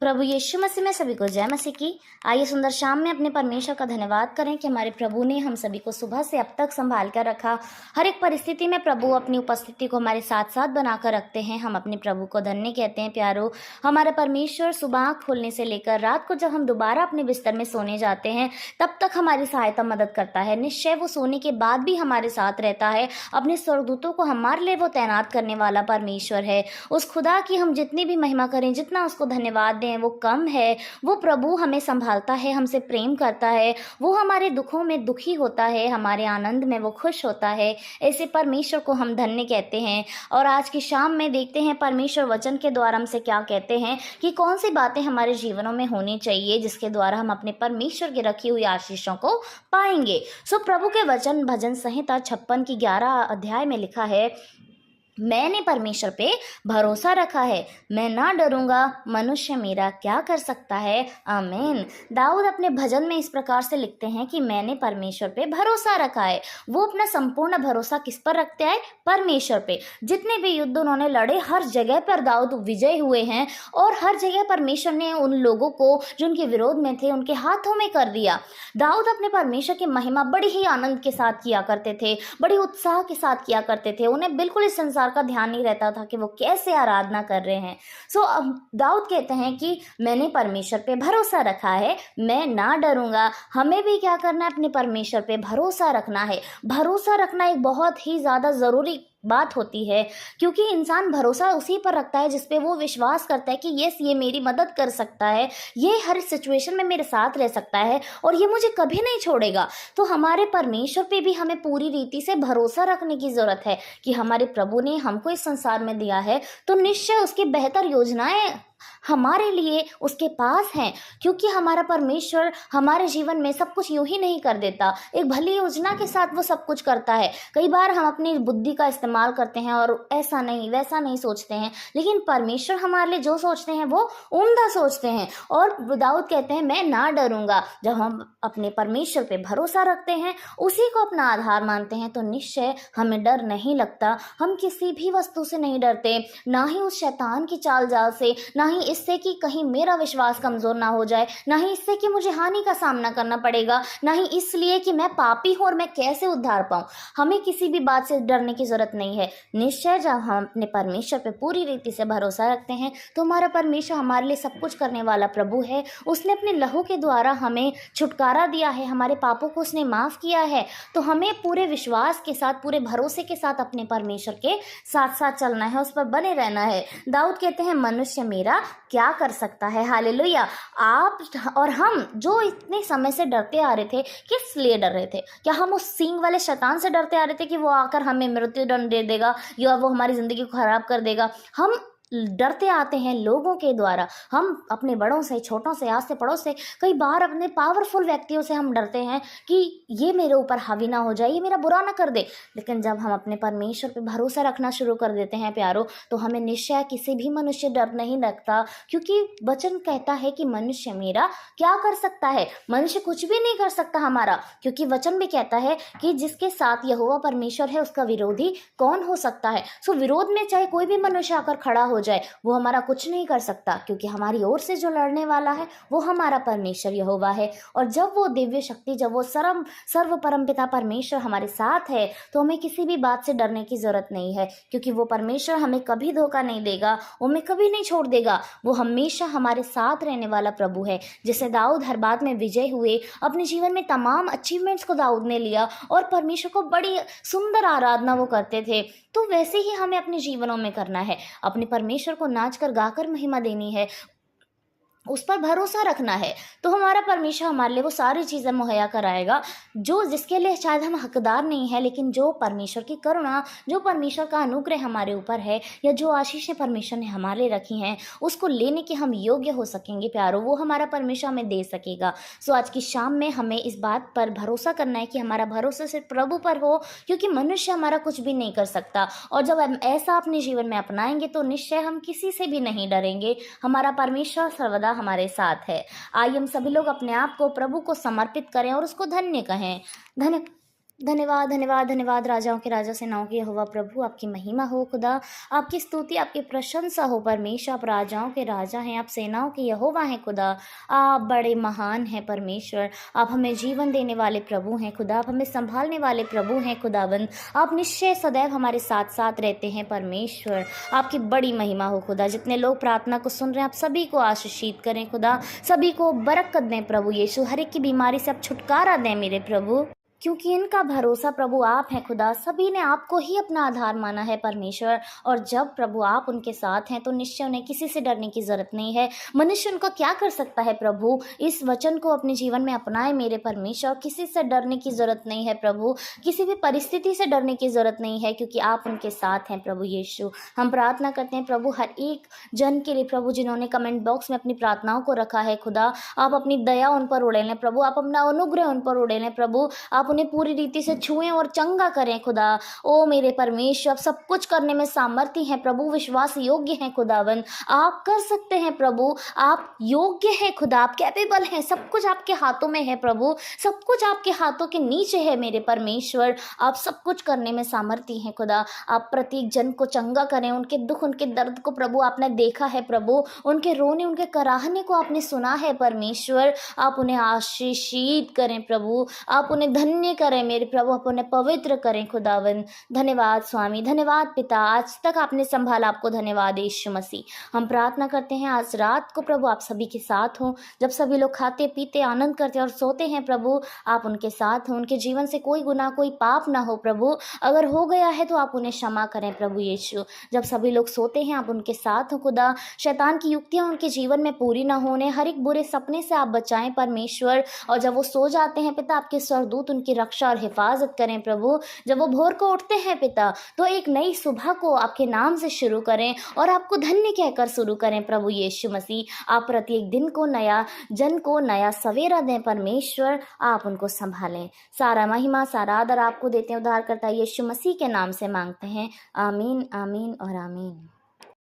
प्रभु यीशु मसीह में सभी को जय मसीह की। आइए सुंदर शाम में अपने परमेश्वर का धन्यवाद करें कि हमारे प्रभु ने हम सभी को सुबह से अब तक संभाल कर रखा। हर एक परिस्थिति में प्रभु अपनी उपस्थिति को हमारे साथ साथ बनाकर रखते हैं। हम अपने प्रभु को धन्य कहते हैं। प्यारो, हमारे परमेश्वर सुबह आँख खोलने से लेकर रात को जब हम दोबारा अपने बिस्तर में सोने जाते हैं तब तक हमारी सहायता मदद करता है। निश्चय वो सोने के बाद भी हमारे साथ रहता है। अपने स्वर्गदूतों को हमारे लिए वो तैनात करने वाला परमेश्वर है। उस खुदा की हम जितनी भी महिमा करें, जितना उसको धन्यवाद दें वो कम है। वो प्रभु हमें संभालता है, हमसे प्रेम करता है। वो हमारे दुखों में दुखी होता है, हमारे आनंद में वो खुश होता है। ऐसे परमेश्वर को हम धन्य कहते हैं। और आज की शाम में देखते हैं परमेश्वर वचन के द्वारा हमसे क्या कहते हैं कि कौन सी बातें हमारे जीवनों में होनी चाहिए जिसके द्वारा हम अपने परमेश्वर की रखी हुई आशीषों को पाएंगे। सो प्रभु के वचन भजन संहिता 56 की 11 अध्याय में लिखा है, मैंने परमेश्वर पे भरोसा रखा है, मैं ना डरूंगा, मनुष्य मेरा क्या कर सकता है। आमीन। दाऊद अपने भजन में इस प्रकार से लिखते हैं कि मैंने परमेश्वर पे भरोसा रखा है। वो अपना संपूर्ण भरोसा किस पर रखते हैं? परमेश्वर पे। जितने भी युद्ध उन्होंने लड़े हर जगह पर दाऊद विजय हुए हैं और हर जगह परमेश्वर ने उन लोगों को जो उनके विरोध में थे उनके हाथों में कर दिया। दाऊद अपने परमेश्वर की महिमा बड़ी ही आनंद के साथ किया करते थे, बड़ी उत्साह के साथ किया करते थे। उन्हें बिल्कुल इस संसार का ध्यान नहीं रहता था कि वो कैसे आराधना कर रहे हैं। अब दाऊद कहते हैं कि मैंने परमेश्वर पे भरोसा रखा है, मैं ना डरूंगा। हमें भी क्या करना है? अपने परमेश्वर पे भरोसा रखना है। भरोसा रखना एक बहुत ही ज्यादा जरूरी बात होती है, क्योंकि इंसान भरोसा उसी पर रखता है जिस पे वो विश्वास करता है कि यस, ये मेरी मदद कर सकता है, ये हर सिचुएशन में मेरे साथ रह सकता है और ये मुझे कभी नहीं छोड़ेगा। तो हमारे परमेश्वर पे भी हमें पूरी रीति से भरोसा रखने की जरूरत है कि हमारे प्रभु ने हमको इस संसार में दिया है तो निश्चय उसकी बेहतर योजनाएं हमारे लिए उसके पास हैं। क्योंकि हमारा परमेश्वर हमारे जीवन में सब कुछ यूं ही नहीं कर देता, एक भली योजना के साथ वो सब कुछ करता है। कई बार हम अपनी बुद्धि का इस्तेमाल करते हैं और ऐसा नहीं वैसा नहीं सोचते हैं, लेकिन परमेश्वर हमारे लिए जो सोचते हैं वो उम्दा सोचते हैं। और दाऊद कहते हैं मैं ना डरूंगा। जब हम अपने परमेश्वर पे भरोसा रखते हैं, उसी को अपना आधार मानते हैं, तो निश्चय हमें डर नहीं लगता। हम किसी भी वस्तु से नहीं डरते, ना ही उस शैतान की चाल जाल से, ना ही इससे कि कहीं मेरा विश्वास कमजोर ना हो जाए, ना ही इससे कि मुझे हानि का सामना करना पड़ेगा, ना ही इसलिए कि मैं पापी हूं और मैं कैसे उद्धार पाऊं। हमें किसी भी बात से डरने की जरूरत नहीं है। निश्चय जब हम अपने परमेश्वर पे पूरी रीति से भरोसा रखते हैं तो हमारा परमेश्वर हमारे लिए सब कुछ करने वाला प्रभु है। उसने अपने लहू के द्वारा हमें छुटकारा दिया है, हमारे पापों को उसने माफ किया है। तो हमें पूरे विश्वास के साथ, पूरे भरोसे के साथ अपने परमेश्वर के साथ साथ चलना है, उस पर बने रहना है। दाऊद कहते हैं मनुष्य मेरा क्या कर सकता है। हालेलुया। आप और हम जो इतने समय से डरते आ रहे थे, किस लिए डर रहे थे? क्या हम उस सींग वाले शैतान से डरते आ रहे थे कि वो आकर हमें मृत्युदंड दे देगा या वो हमारी जिंदगी को खराब कर देगा? हम डरते आते हैं लोगों के द्वारा। हम अपने बड़ों से, छोटों से, आस से पड़ोस से, कई बार अपने पावरफुल व्यक्तियों से हम डरते हैं कि ये मेरे ऊपर हावी ना हो जाए, ये मेरा बुरा ना कर दे। लेकिन जब हम अपने परमेश्वर पे भरोसा रखना शुरू कर देते हैं प्यारो, तो हमें निश्चय किसी भी मनुष्य डर नहीं लगता। क्योंकि वचन कहता है कि मनुष्य मेरा क्या कर सकता है। मनुष्य कुछ भी नहीं कर सकता हमारा, क्योंकि वचन भी कहता है कि जिसके साथ यहोवा परमेश्वर है उसका विरोधी कौन हो सकता है। सो विरोध में चाहे कोई भी मनुष्य आकर खड़ा हो जाए, वो हमारा कुछ नहीं कर सकता, क्योंकि हमारी ओर से जो लड़ने वाला है वो हमारा परमेश्वर यहोवा है। और जब वो दिव्य शक्ति, जब वो सर्व परमपिता परमेश्वर हमारे साथ है, तो हमें किसी भी बात से डरने की जरूरत नहीं है, क्योंकि वो परमेश्वर हमें कभी धोखा नहीं देगा, वो हमें कभी नहीं छोड़ देगा। वो हमेशा हमारे साथ रहने वाला प्रभु है। जैसे दाऊद हर बात में विजय हुए, अपने जीवन में तमाम अचीवमेंट्स को दाऊद ने लिया और परमेश्वर को बड़ी सुंदर आराधना वो करते थे, तो वैसे ही हमें अपने जीवनों में करना है। अपने परमेश्वर को नाच कर गाकर महिमा देनी है, उस पर भरोसा रखना है। तो हमारा परमेश्वर हमारे लिए वो सारी चीज़ें मुहैया कराएगा जो जिसके लिए शायद हम हकदार नहीं है, लेकिन जो परमेश्वर की करुणा, जो परमेश्वर का अनुग्रह हमारे ऊपर है, या जो आशीषें परमेश्वर ने हमारे लिए रखी हैं, उसको लेने के हम योग्य हो सकेंगे प्यारो, वो हमारा परमेश्वर हमें दे सकेगा। सो आज की शाम में हमें इस बात पर भरोसा करना है कि हमारा भरोसा सिर्फ प्रभु पर हो, क्योंकि मनुष्य हमारा कुछ भी नहीं कर सकता। और जब हम ऐसा अपने जीवन में अपनाएंगे तो निश्चय हम किसी से भी नहीं डरेंगे। हमारा परमेश्वर सर्वदा हमारे साथ है। आइए हम सभी लोग अपने आप को प्रभु को समर्पित करें और उसको धन्य कहें। धन्य धन्यवाद धन्यवाद धन्यवाद राजाओं के राजा सेनाओं के यहोवा प्रभु, आपकी महिमा हो खुदा, आपकी स्तुति आपकी प्रशंसा हो परमेश्वर। आप राजाओं के राजा हैं, आप सेनाओं के यहोवा हैं खुदा। आप बड़े महान हैं परमेश्वर। आप हमें जीवन देने वाले प्रभु हैं खुदा, आप हमें संभालने वाले प्रभु हैं खुदाबंद। आप निश्चय सदैव हमारे साथ साथ रहते हैं परमेश्वर। आपकी बड़ी महिमा हो खुदा। जितने लोग प्रार्थना को सुन रहे हैं, आप सभी को आशीषित करें खुदा, सभी को बरकत दें प्रभु यीशु। हर एक की बीमारी से आप छुटकारा दें मेरे प्रभु, क्योंकि इनका भरोसा प्रभु आप हैं खुदा। सभी ने आपको ही अपना आधार माना है परमेश्वर, और जब प्रभु आप उनके साथ हैं तो निश्चय उन्हें किसी से डरने की जरूरत नहीं है। मनुष्य उनका क्या कर सकता है प्रभु। इस वचन को अपने जीवन में अपनाए मेरे परमेश्वर। किसी से डरने की जरूरत नहीं है प्रभु, किसी भी परिस्थिति से डरने की जरूरत नहीं है, क्योंकि आप उनके साथ हैं प्रभु यीशु। हम प्रार्थना करते हैं प्रभु हर एक जन के लिए प्रभु, जिन्होंने कमेंट बॉक्स में अपनी प्रार्थनाओं को रखा है खुदा। आप अपनी दया उन पर उड़ेलें प्रभु, आप अपना अनुग्रह उन पर उड़ेलें प्रभु। आप उन्हें पूरी रीति से छुएं और चंगा करें खुदा। ओ मेरे परमेश्वर, आप सब कुछ करने में सामर्थ्य हैं प्रभु, विश्वास योग्य हैं खुदावन। आप कर सकते हैं प्रभु, आप योग्य हैं खुदा, आप कैपेबल हैं। सब कुछ आपके हाथों में है प्रभु, सब कुछ आपके हाथों के नीचे है मेरे परमेश्वर। आप सब कुछ करने में सामर्थ्य हैं खुदा। आप प्रत्येक जन को चंगा करें, उनके दुख उनके दर्द को प्रभु आपने देखा है प्रभु, उनके रोने उनके कराहने को आपने सुना है परमेश्वर। आप उन्हें आशीषित करें प्रभु, आप उन्हें धन्य करें मेरे प्रभु, आप उन्हें पवित्र करें खुदावन। धन्यवाद स्वामी, धन्यवाद पिता, आज तक आपने संभाला, आपको धन्यवाद यीशु मसीह। हम प्रार्थना करते हैं आज रात को प्रभु आप सभी के साथ हों। जब सभी लोग खाते पीते आनंद करते और सोते हैं प्रभु, आप उनके साथ हों। उनके जीवन से कोई गुनाह कोई पाप ना हो प्रभु, अगर हो गया है तो आप उन्हें क्षमा करें प्रभु यीशु। जब सभी लोग सोते हैं आप उनके साथ हो खुदा। शैतान की युक्तियां उनके जीवन में पूरी ना होने, हर एक बुरे सपने से आप बचाएं परमेश्वर। और जब वो सो जाते हैं पिता, आपके स्वर्गदूत उनकी रक्षा और हिफाजत करें प्रभु। जब वो भोर को उठते हैं पिता, तो एक नई सुबह को आपके नाम से शुरू करें और आपको धन्य कहकर शुरू करें प्रभु यीशु मसीह। आप प्रत्येक दिन को नया, जन को नया सवेरा दें परमेश्वर। आप उनको संभालें। सारा महिमा सारा आदर आपको देते हैं, उद्धारकर्ता यीशु मसीह के नाम से मांगते हैं। आमीन आमीन और आमीन।